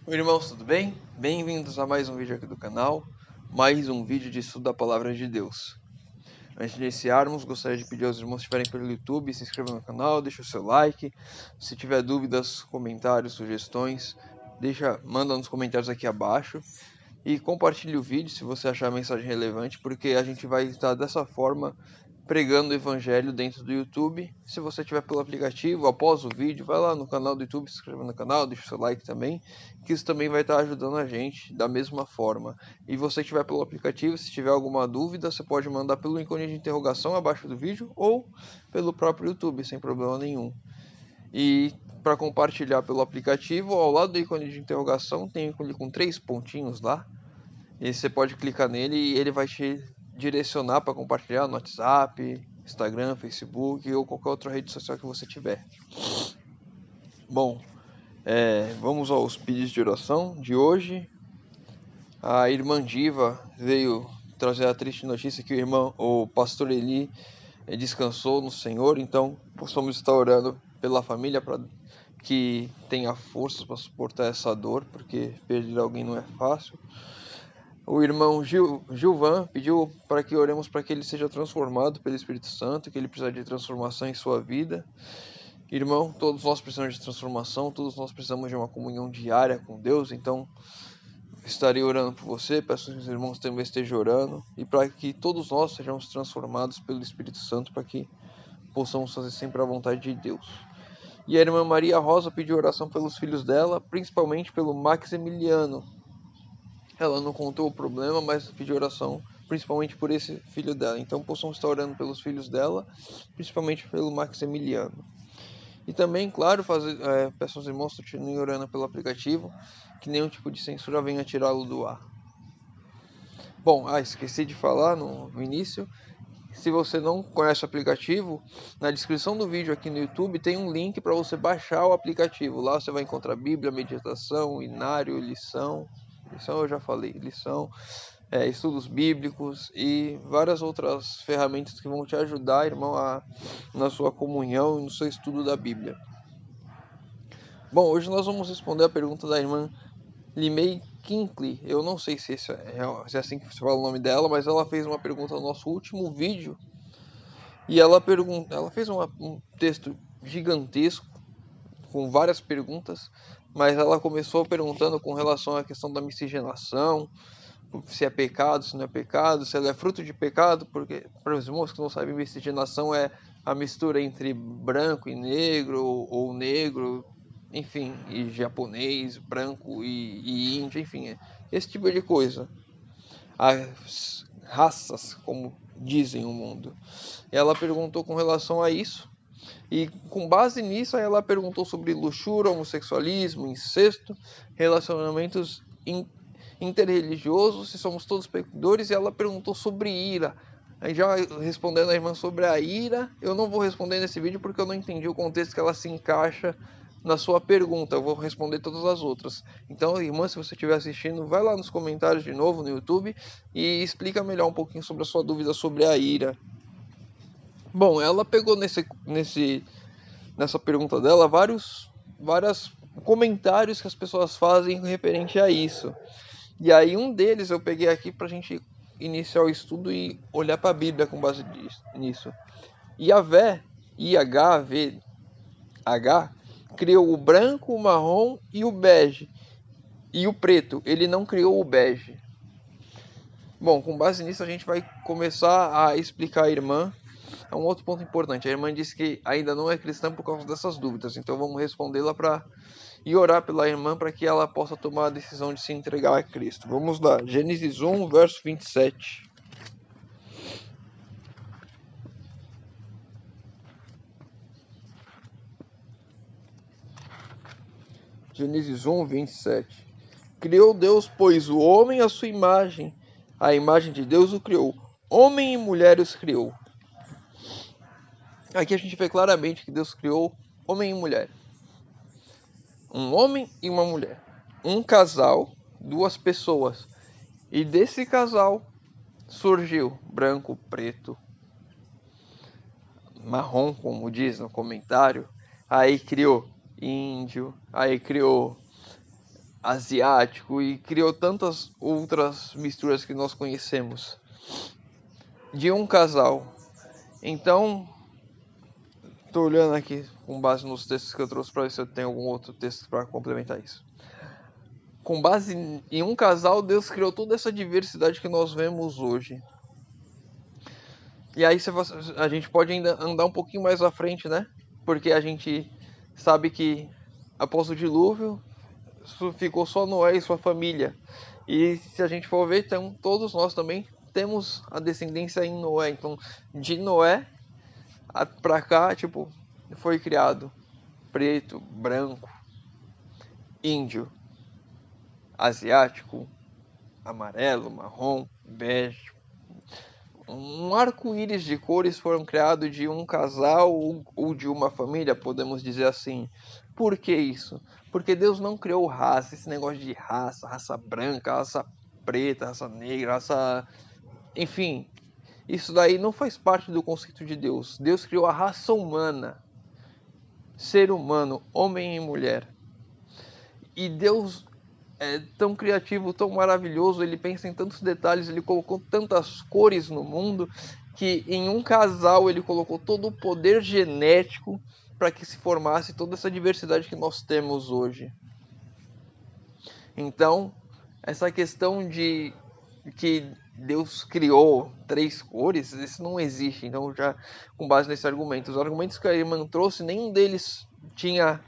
Oi, irmãos, tudo bem? Bem-vindos a mais um vídeo aqui do canal, mais um vídeo de estudo da Palavra de Deus. Antes de iniciarmos, gostaria de pedir aos irmãos que estiverem pelo YouTube, se inscrevam no canal, deixe o seu like. Se tiver dúvidas, comentários, sugestões, manda nos comentários aqui abaixo. E compartilhe o vídeo se você achar a mensagem relevante, porque a gente vai estar dessa forma pregando o evangelho dentro do YouTube. Se você estiver pelo aplicativo, após o vídeo, vai lá no canal do YouTube, se inscreva no canal, deixa o seu like também, que isso também vai estar ajudando a gente da mesma forma. E você que estiver pelo aplicativo, se tiver alguma dúvida, você pode mandar pelo ícone de interrogação abaixo do vídeo ou pelo próprio YouTube, sem problema nenhum. E para compartilhar pelo aplicativo, ao lado do ícone de interrogação tem um ícone com 3 pontinhos lá. E você pode clicar nele e ele vai te direcionar para compartilhar no WhatsApp, Instagram, Facebook ou qualquer outra rede social que você tiver. Bom, vamos aos pedidos de oração de hoje. A irmã Diva veio trazer a triste notícia que o pastor Eli descansou no Senhor, então possamos estar orando pela família para que tenha forças para suportar essa dor, porque perder alguém não é fácil. O irmão Gilvan pediu para que oremos para que ele seja transformado pelo Espírito Santo, que ele precisa de transformação em sua vida. Irmão, todos nós precisamos de transformação, todos nós precisamos de uma comunhão diária com Deus, então estarei orando por você, peço que os irmãos também estejam orando, e para que todos nós sejamos transformados pelo Espírito Santo, para que possamos fazer sempre a vontade de Deus. E a irmã Maria Rosa pediu oração pelos filhos dela, principalmente pelo Maximiliano. Ela não contou o problema, mas pediu oração principalmente por esse filho dela. Então possamos estar orando pelos filhos dela, principalmente pelo Maximiliano. E também, claro, peço aos irmãos que continuem orando pelo aplicativo, que nenhum tipo de censura venha tirá-lo do ar. Bom, esqueci de falar no início. Se você não conhece o aplicativo, na descrição do vídeo aqui no YouTube tem um link para você baixar o aplicativo. Lá você vai encontrar Bíblia, meditação, inário, lição. Lição eu já falei, lição, estudos bíblicos e várias outras ferramentas que vão te ajudar, irmão, na sua comunhão e no seu estudo da Bíblia. Bom, hoje nós vamos responder a pergunta da irmã Limei Kinkley. Eu não sei se é assim que se fala o nome dela, mas ela fez uma pergunta no nosso último vídeo. E ela fez um texto gigantesco com várias perguntas, mas ela começou perguntando com relação à questão da miscigenação, se é pecado, se não é pecado, se ela é fruto de pecado, porque para os irmãos que não sabem, miscigenação é a mistura entre branco e negro, ou negro, enfim, e japonês, branco e índio, enfim, esse tipo de coisa. As raças, como dizem o mundo. Ela perguntou com relação a isso, e com base nisso ela perguntou sobre luxúria, homossexualismo, incesto, relacionamentos interreligiosos, se somos todos pecadores, e ela perguntou sobre ira. Aí já respondendo a irmã sobre a ira, eu não vou responder nesse vídeo porque eu não entendi o contexto que ela se encaixa na sua pergunta, eu vou responder todas as outras. Então, irmã, se você estiver assistindo, vai lá nos comentários de novo no YouTube e explica melhor um pouquinho sobre a sua dúvida sobre a ira. Bom, ela pegou nessa pergunta dela vários comentários que as pessoas fazem referente a isso. E aí um deles eu peguei aqui para a gente iniciar o estudo e olhar para a Bíblia com base nisso. Yahvé, IHVH, criou o branco, o marrom e o bege. E o preto, ele não criou o bege. Bom, com base nisso a gente vai começar a explicar a irmã. É um outro ponto importante. A irmã disse que ainda não é cristã por causa dessas dúvidas. Então vamos respondê-la e orar pela irmã para que ela possa tomar a decisão de se entregar a Cristo. Vamos lá. Gênesis 1, verso 27. Gênesis 1, 27. Criou Deus, pois, o homem à sua imagem. A imagem de Deus o criou. Homem e mulher os criou. Aqui a gente vê claramente que Deus criou homem e mulher. Um homem e uma mulher. Um casal, duas pessoas. E desse casal surgiu branco, preto, marrom, como diz no comentário. Aí criou índio, aí criou asiático e criou tantas outras misturas que nós conhecemos de um casal. Então, estou olhando aqui com base nos textos que eu trouxe para ver se eu tenho algum outro texto para complementar isso. Com base em um casal, Deus criou toda essa diversidade que nós vemos hoje. E aí a gente pode ainda andar um pouquinho mais à frente, né? Porque a gente sabe que após o dilúvio ficou só Noé e sua família. E se a gente for ver, então todos nós também temos a descendência em Noé. Então, de Noé pra cá, tipo, foi criado preto, branco, índio, asiático, amarelo, marrom, bege. Um arco-íris de cores foram criados de um casal ou de uma família, podemos dizer assim. Por que isso? Porque Deus não criou raça, esse negócio de raça branca, raça preta, raça negra, raça... Enfim, isso daí não faz parte do conceito de Deus. Deus criou a raça humana, ser humano, homem e mulher. E Deus é tão criativo, tão maravilhoso, ele pensa em tantos detalhes, ele colocou tantas cores no mundo, que em um casal ele colocou todo o poder genético para que se formasse toda essa diversidade que nós temos hoje. Então, essa questão de que Deus criou 3 cores, isso não existe. Então, já com base nesse argumento, os argumentos que a irmã trouxe, nenhum deles tinha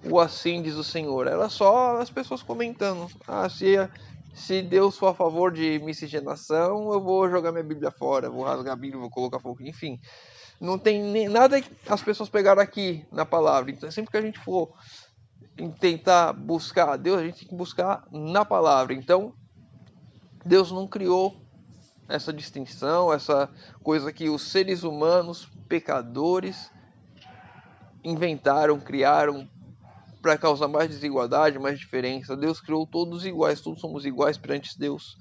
o assim diz o Senhor. Era só as pessoas comentando. Ah, se Deus for a favor de miscigenação, eu vou jogar minha Bíblia fora, vou rasgar a Bíblia, vou colocar fogo, enfim. Não tem nem, nada que as pessoas pegaram aqui na palavra. Então, sempre que a gente for tentar buscar a Deus, a gente tem que buscar na palavra. Então, Deus não criou essa distinção, essa coisa que os seres humanos, pecadores, inventaram, criaram para causar mais desigualdade, mais diferença. Deus criou todos iguais, todos somos iguais perante Deus.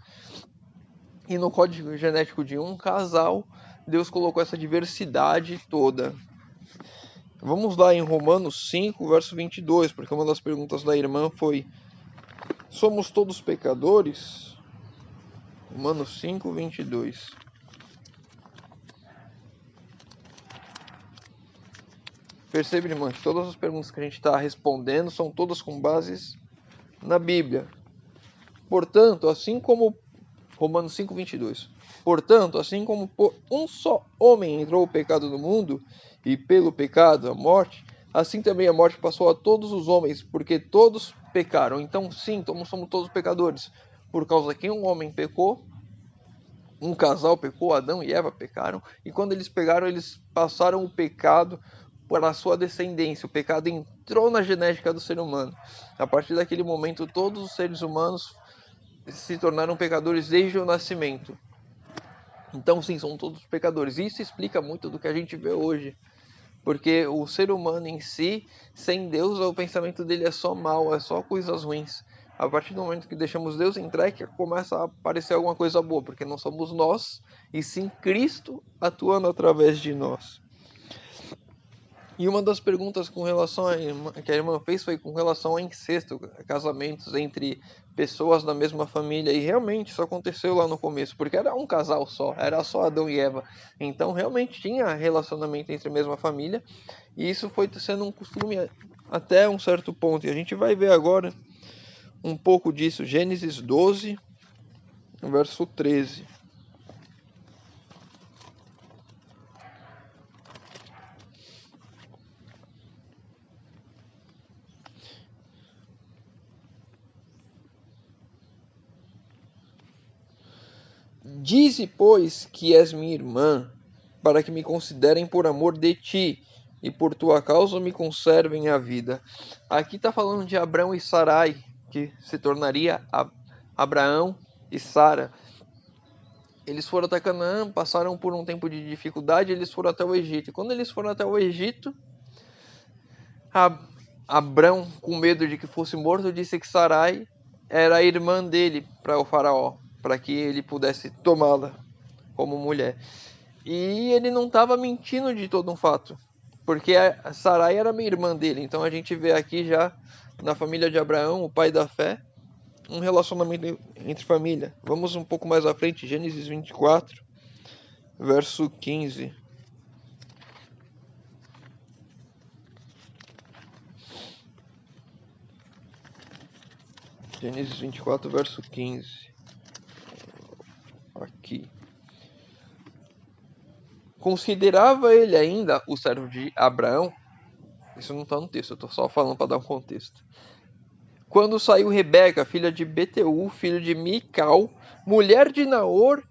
E no código genético de um casal, Deus colocou essa diversidade toda. Vamos lá em Romanos 5, verso 22, porque uma das perguntas da irmã foi: somos todos pecadores? Romanos 5, 22. Percebe, irmã, que todas as perguntas que a gente está respondendo são todas com bases na Bíblia. Portanto, assim como Romanos 5, 22. Portanto, assim como por um só homem entrou o pecado no mundo, e pelo pecado a morte, assim também a morte passou a todos os homens, porque todos pecaram. Então, sim, somos todos pecadores. Por causa que um homem pecou, um casal pecou, Adão e Eva pecaram, e quando eles pegaram, eles passaram o pecado para a sua descendência. O pecado entrou na genética do ser humano. A partir daquele momento, todos os seres humanos se tornaram pecadores desde o nascimento. Então, sim, são todos pecadores. Isso explica muito do que a gente vê hoje. Porque o ser humano em si, sem Deus, o pensamento dele é só mal, é só coisas ruins. A partir do momento que deixamos Deus entrar, é que começa a aparecer alguma coisa boa, porque não somos nós, e sim Cristo atuando através de nós. E uma das perguntas com relação que a irmã fez foi com relação ao incesto, casamentos entre pessoas da mesma família. E realmente isso aconteceu lá no começo, porque era um casal só, era só Adão e Eva. Então realmente tinha relacionamento entre a mesma família. E isso foi sendo um costume até um certo ponto. E a gente vai ver agora um pouco disso. Gênesis 12, verso 13. Dize, pois, que és minha irmã, para que me considerem por amor de ti, e por tua causa me conservem a vida. Aqui está falando de Abrão e Sarai, que se tornaria Abraão e Sara. Eles foram até Canaã, passaram por um tempo de dificuldade, eles foram até o Egito. E quando eles foram até o Egito, Abrão, com medo de que fosse morto, disse que Sarai era a irmã dele para o faraó, para que ele pudesse tomá-la como mulher. E ele não estava mentindo de todo um fato, porque a Sarai era minha irmã dele. Então a gente vê aqui já na família de Abraão, o pai da fé, um relacionamento entre família. Vamos um pouco mais à frente, Gênesis 24, verso 15. Gênesis 24, verso 15. Aqui. Considerava ele ainda o servo de Abraão? Isso não está no texto, eu estou só falando para dar um contexto. Quando saiu Rebeca, filha de Beteu, filho de Mical, mulher de Naor,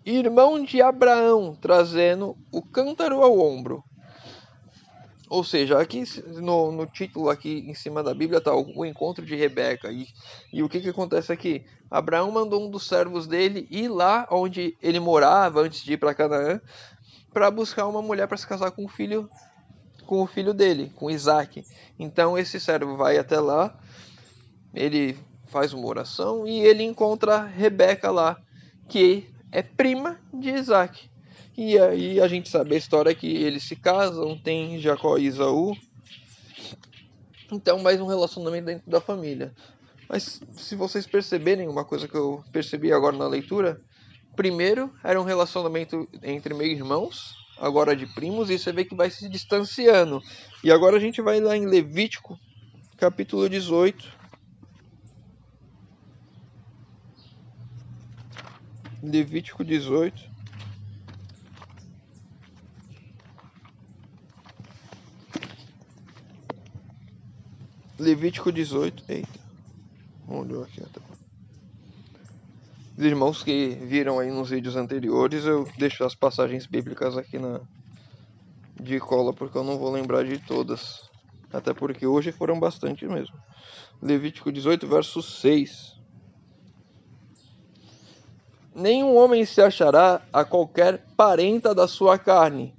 irmão de Abraão, trazendo o cântaro ao ombro. Ou seja, aqui no título aqui em cima da Bíblia está o encontro de Rebeca. E o que acontece aqui? Abraão mandou um dos servos dele ir lá onde ele morava antes de ir para Canaã, para buscar uma mulher para se casar com o filho dele, com Isaac. Então esse servo vai até lá, ele faz uma oração e ele encontra Rebeca lá, que é prima de Isaac. E aí a gente sabe a história que eles se casam, tem Jacó e Esaú. Então, mais um relacionamento dentro da família. Mas se vocês perceberem, uma coisa que eu percebi agora na leitura, primeiro era um relacionamento entre meio-irmãos, agora de primos, e você vê que vai se distanciando. E agora a gente vai lá em Levítico, capítulo 18. Levítico 18. Levítico 18. Eita. Olhou aqui até. Os irmãos que viram aí nos vídeos anteriores, eu deixo as passagens bíblicas aqui de cola, porque eu não vou lembrar de todas. Até porque hoje foram bastante mesmo. Levítico 18, verso 6. Nenhum homem se achará a qualquer parenta da sua carne,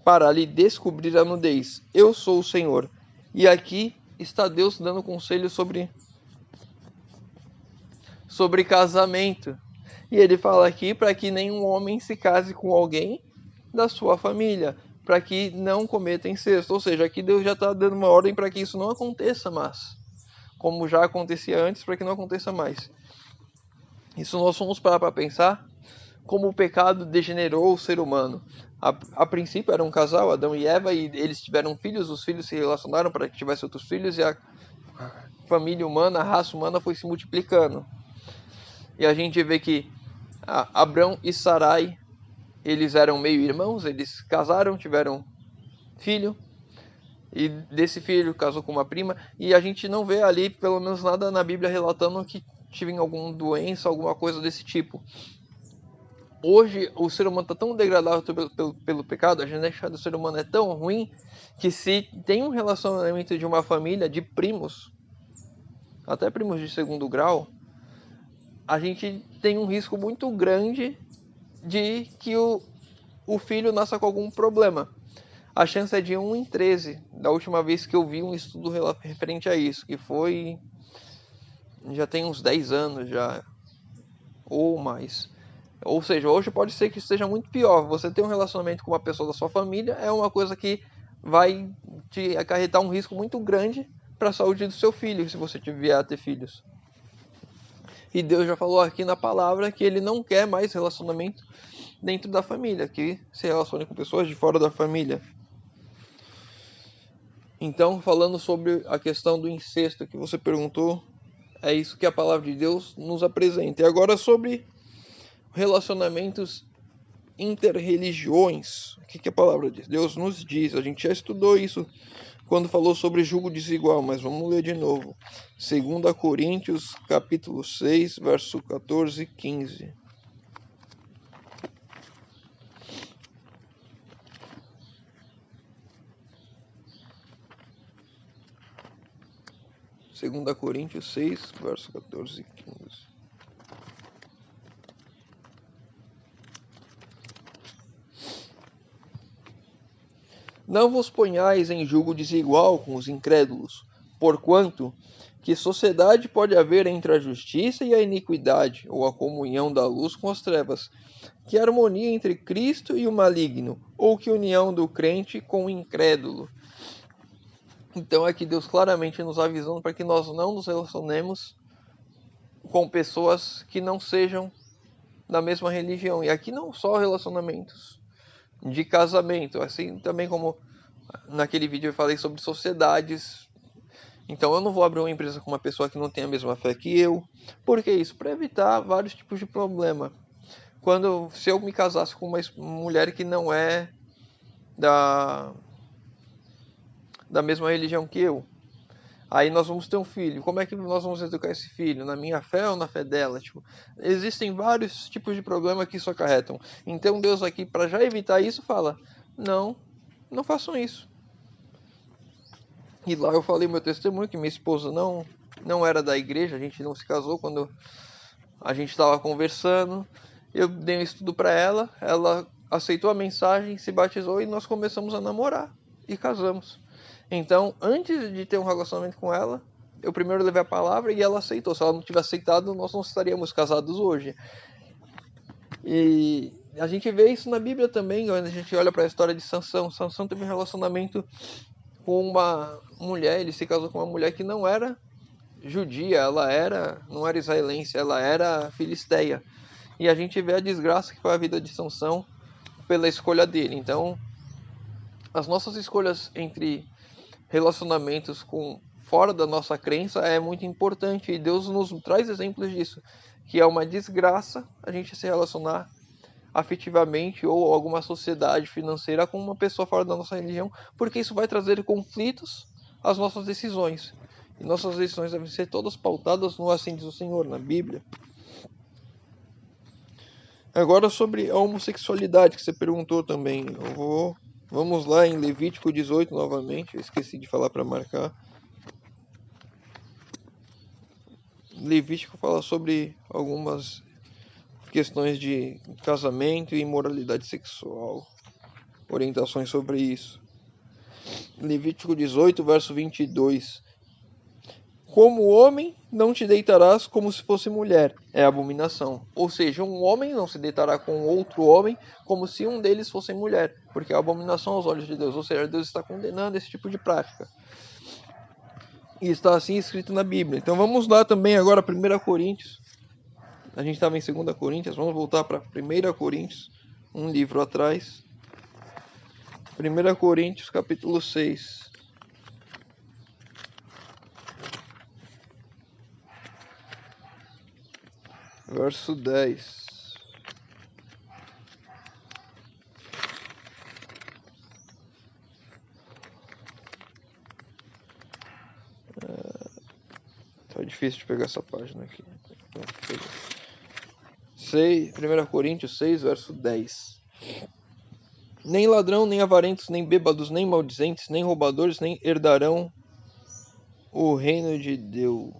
para lhe descobrir a nudez. Eu sou o Senhor. E aqui está Deus dando conselho sobre casamento. E ele fala aqui para que nenhum homem se case com alguém da sua família, para que não cometa incesto. Ou seja, aqui Deus já está dando uma ordem para que isso não aconteça mais, como já acontecia antes, para que não aconteça mais. Isso nós vamos parar para pensar como o pecado degenerou o ser humano. A princípio era um casal, Adão e Eva, e eles tiveram filhos, os filhos se relacionaram para que tivesse outros filhos, e a família humana, a raça humana foi se multiplicando. E a gente vê que Abrão e Sarai, eles eram meio irmãos, eles casaram, tiveram filho, e desse filho casou com uma prima, e a gente não vê ali, pelo menos nada na Bíblia relatando que tiveram alguma doença, alguma coisa desse tipo. Hoje o ser humano está tão degradado pelo pecado, a genética do ser humano é tão ruim, que se tem um relacionamento de uma família, de primos, até primos de segundo grau, a gente tem um risco muito grande de que o filho nasça com algum problema. A chance é de 1 em 13, da última vez que eu vi um estudo referente a isso, que foi... já tem uns 10 anos já, ou mais. Ou seja, hoje pode ser que seja muito pior. Você ter um relacionamento com uma pessoa da sua família é uma coisa que vai te acarretar um risco muito grande para a saúde do seu filho, se você vier a ter filhos. E Deus já falou aqui na palavra que ele não quer mais relacionamento dentro da família, que se relacione com pessoas de fora da família. Então, falando sobre a questão do incesto que você perguntou, é isso que a palavra de Deus nos apresenta. E agora sobre relacionamentos interreligiões. O que a palavra de Deus nos diz? A gente já estudou isso quando falou sobre julgo desigual, mas vamos ler de novo. 2 Coríntios, capítulo 6, verso 14 e 15. Segunda Coríntios 6, verso 14 e 15. Não vos ponhais em julgo desigual com os incrédulos, porquanto que sociedade pode haver entre a justiça e a iniquidade, ou a comunhão da luz com as trevas? Que harmonia entre Cristo e o maligno, ou que união do crente com o incrédulo? Então aqui Deus claramente nos avisando para que nós não nos relacionemos com pessoas que não sejam da mesma religião. E aqui não só relacionamentos de casamento, assim também como naquele vídeo eu falei sobre sociedades. Então eu não vou abrir uma empresa com uma pessoa que não tem a mesma fé que eu. Por que isso? Para evitar vários tipos de problema. Se eu me casasse com uma mulher que não é da mesma religião que eu, aí nós vamos ter um filho. Como é que nós vamos educar esse filho? Na minha fé ou na fé dela? Existem vários tipos de problema que isso acarretam. Então Deus aqui, para já evitar isso, fala: não façam isso. E lá eu falei meu testemunho, que minha esposa não era da igreja, a gente não se casou quando a gente estava conversando. Eu dei um estudo para ela, ela aceitou a mensagem, se batizou e nós começamos a namorar e casamos. Então, antes de ter um relacionamento com ela, eu primeiro levei a palavra e ela aceitou. Se ela não tivesse aceitado, nós não estaríamos casados hoje. E a gente vê isso na Bíblia também, quando a gente olha para a história de Sansão. Sansão teve um relacionamento com uma mulher, ele se casou com uma mulher que não era judia, não era israelense, ela era filisteia. E a gente vê a desgraça que foi a vida de Sansão pela escolha dele. Então, as nossas escolhas entre relacionamentos fora da nossa crença é muito importante. E Deus nos traz exemplos disso. Que é uma desgraça a gente se relacionar afetivamente ou alguma sociedade financeira com uma pessoa fora da nossa religião. Porque isso vai trazer conflitos às nossas decisões. E nossas decisões devem ser todas pautadas no assim diz o Senhor, na Bíblia. Agora sobre a homossexualidade, que você perguntou também. Vamos lá em Levítico 18 novamente. Eu esqueci de falar para marcar. Levítico fala sobre algumas questões de casamento e imoralidade sexual. Orientações sobre isso. Levítico 18, verso 22. Como homem, não te deitarás como se fosse mulher. É abominação. Ou seja, um homem não se deitará com outro homem como se um deles fosse mulher. Porque é abominação aos olhos de Deus. Ou seja, Deus está condenando esse tipo de prática. E está assim escrito na Bíblia. Então vamos lá também agora, 1 Coríntios. A gente estava em 2 Coríntios. Vamos voltar para 1 Coríntios. Um livro atrás. 1 Coríntios, capítulo 6. Verso 10. Tá difícil de pegar essa página aqui. 1 Coríntios 6, verso 10. Nem ladrão, nem avarentos, nem bêbados, nem maldizentes, nem roubadores, nem herdarão o reino de Deus.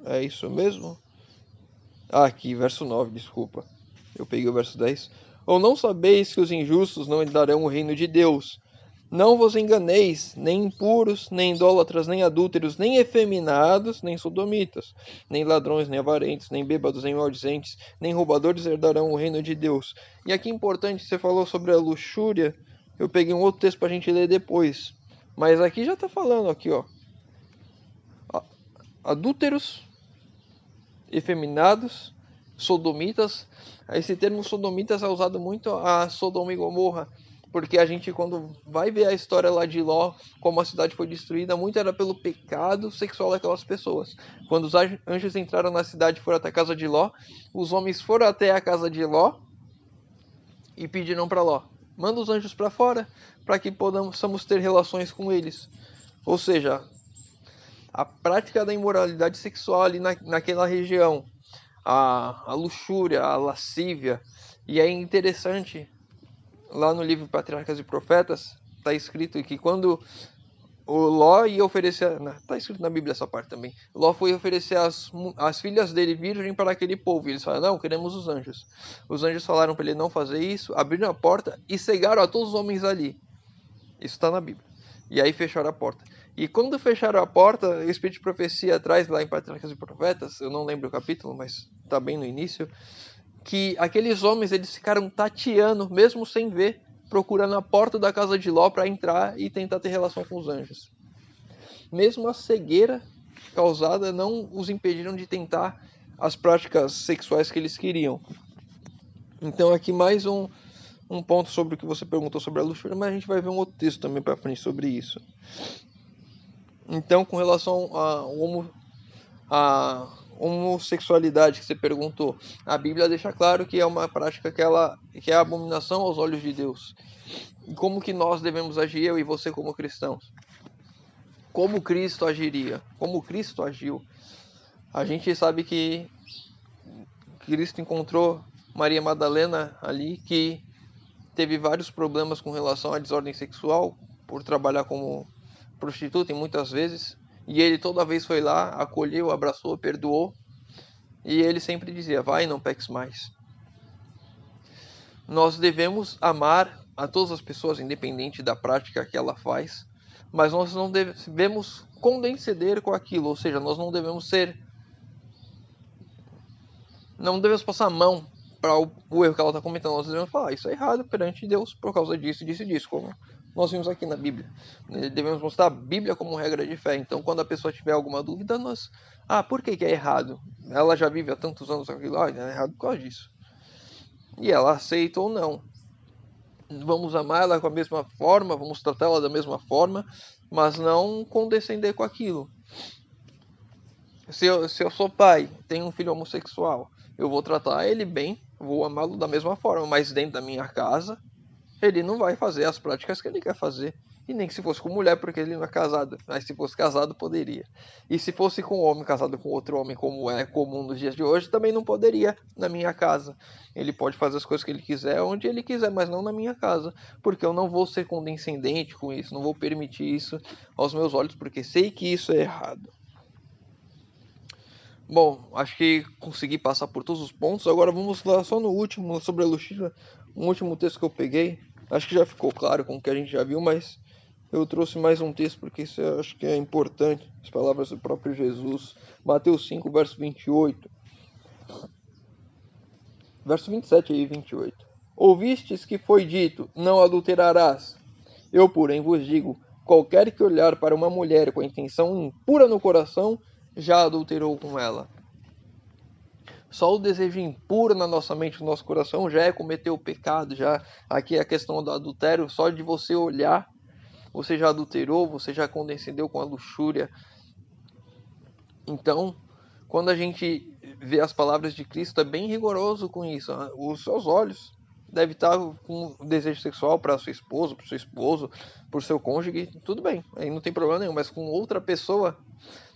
É isso mesmo? Aqui, verso 9, desculpa. Eu peguei o verso 10. Ou não sabeis que os injustos não herdarão o reino de Deus? Não vos enganeis, nem impuros, nem idólatras, nem adúlteros, nem efeminados, nem sodomitas, nem ladrões, nem avarentos, nem bêbados, nem maldizentes, nem roubadores herdarão o reino de Deus. E aqui é importante, você falou sobre a luxúria, eu peguei um outro texto para a gente ler depois. Mas aqui já está falando, aqui, ó. Adúlteros, efeminados, sodomitas. Esse termo sodomitas é usado muito a Sodoma e Gomorra. Porque a gente, quando vai ver a história lá de Ló, como a cidade foi destruída, muito era pelo pecado sexual daquelas pessoas. Quando os anjos entraram na cidade e foram até a casa de Ló, os homens foram até a casa de Ló e pediram para Ló: manda os anjos para fora, para que possamos ter relações com eles. Ou seja, a prática da imoralidade sexual ali naquela região, a luxúria, a lascívia. E é interessante, lá no livro Patriarcas e Profetas, está escrito que quando o Ló ia oferecer, está escrito na Bíblia essa parte também, Ló foi oferecer as filhas dele virgem para aquele povo, e eles falaram: não, queremos os anjos. Os anjos falaram para ele não fazer isso, abriram a porta e cegaram a todos os homens ali. Isso está na Bíblia. E aí fecharam a porta. E quando fecharam a porta, o Espírito de Profecia traz lá em Patriarcas e Profetas, eu não lembro o capítulo, mas está bem no início, que aqueles homens, eles ficaram tateando, mesmo sem ver, procurando a porta da casa de Ló para entrar e tentar ter relação com os anjos. Mesmo a cegueira causada não os impediram de tentar as práticas sexuais que eles queriam. Então aqui mais um ponto sobre o que você perguntou sobre a luxúria, mas a gente vai ver um outro texto também para frente sobre isso. Então, com relação à homossexualidade que você perguntou, a Bíblia deixa claro que é uma prática que é abominação aos olhos de Deus. E como que nós devemos agir, eu e você como cristãos? Como Cristo agiria? Como Cristo agiu? A gente sabe que Cristo encontrou Maria Madalena ali, que teve vários problemas com relação à desordem sexual, por trabalhar como prostituta em muitas vezes, e ele toda vez foi lá, acolheu, abraçou, perdoou, e ele sempre dizia: vai, não peques mais. Nós devemos amar a todas as pessoas, independente da prática que ela faz, mas nós não devemos condescender com aquilo, ou seja, nós não devemos passar a mão para o erro que ela está cometendo. Nós devemos falar: isso é errado perante Deus por causa disso, disso e disso, como nós vimos aqui na Bíblia. Devemos mostrar a Bíblia como regra de fé. Então, quando a pessoa tiver alguma dúvida, por que é errado? Ela já vive há tantos anos aquilo, é errado por causa disso. E ela aceita ou não. Vamos amar ela com a mesma forma, vamos tratar ela da mesma forma, mas não condescender com aquilo. Se eu sou pai, tenho um filho homossexual, eu vou tratar ele bem, vou amá-lo da mesma forma, mas dentro da minha casa, ele não vai fazer as práticas que ele quer fazer. E nem que se fosse com mulher, porque ele não é casado. Mas se fosse casado, poderia. E se fosse com um homem casado com outro homem, como é comum nos dias de hoje, também não poderia na minha casa. Ele pode fazer as coisas que ele quiser, onde ele quiser, mas não na minha casa. Porque eu não vou ser condescendente com isso, não vou permitir isso aos meus olhos, porque sei que isso é errado. Bom, acho que consegui passar por todos os pontos. Agora vamos lá só no último, sobre a luxúria. Um último texto que eu peguei. Acho que já ficou claro com o que a gente já viu, mas eu trouxe mais um texto porque isso eu acho que é importante. As palavras do próprio Jesus. Mateus 5, verso 28. Verso 27 e 28. Ouvistes que foi dito: não adulterarás. Eu, porém, vos digo: qualquer que olhar para uma mulher com a intenção impura no coração, já adulterou com ela. Só o desejo impuro na nossa mente, no nosso coração, já é cometer o pecado. Já aqui é a questão do adultério, só de você olhar, você já adulterou, você já condescendeu com a luxúria. Então, quando a gente vê as palavras de Cristo, é bem rigoroso com isso. Os seus olhos devem estar com desejo sexual para sua esposa, para o seu esposo, para o seu cônjuge, tudo bem, aí não tem problema nenhum, mas com outra pessoa,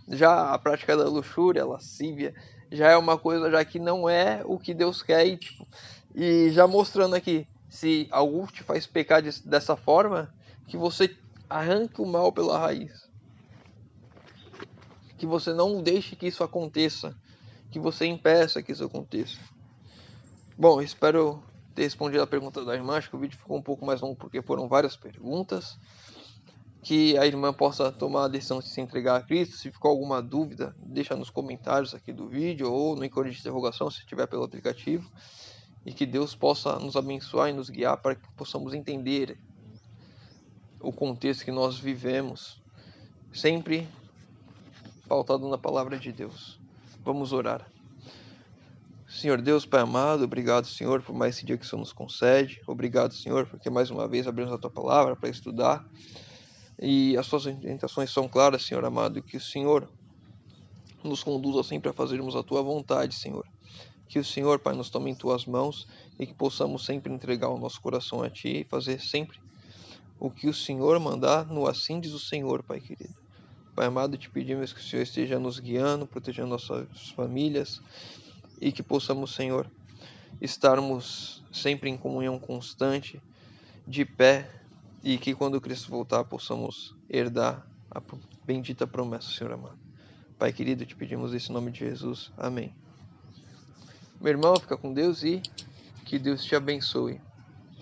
já a prática da luxúria, a lascívia, já é uma coisa já que não é o que Deus quer. E já mostrando aqui, se algo te faz pecar dessa forma, que você arranque o mal pela raiz. Que você não deixe que isso aconteça. Que você impeça que isso aconteça. Bom, espero ter respondido a pergunta da irmã. Acho que o vídeo ficou um pouco mais longo porque foram várias perguntas. Que a irmã possa tomar a decisão de se entregar a Cristo. Se ficou alguma dúvida, deixa nos comentários aqui do vídeo ou no ícone de interrogação se estiver pelo aplicativo. E que Deus possa nos abençoar e nos guiar para que possamos entender o contexto que nós vivemos, sempre pautado na palavra de Deus. Vamos orar. Senhor Deus, Pai amado, obrigado, Senhor, por mais esse dia que o Senhor nos concede. Obrigado, Senhor, porque mais uma vez abrimos a Tua palavra para estudar. E as Suas orientações são claras, Senhor amado, e que o Senhor nos conduza sempre a fazermos a Tua vontade, Senhor. Que o Senhor, Pai, nos tome em Tuas mãos e que possamos sempre entregar o nosso coração a Ti e fazer sempre o que o Senhor mandar, no assim diz o Senhor, Pai querido. Pai amado, te pedimos que o Senhor esteja nos guiando, protegendo nossas famílias e que possamos, Senhor, estarmos sempre em comunhão constante, de pé, e que quando Cristo voltar possamos herdar a bendita promessa, Senhor amado. Pai querido, te pedimos isso em nome de Jesus. Amém. Meu irmão, fica com Deus e que Deus te abençoe.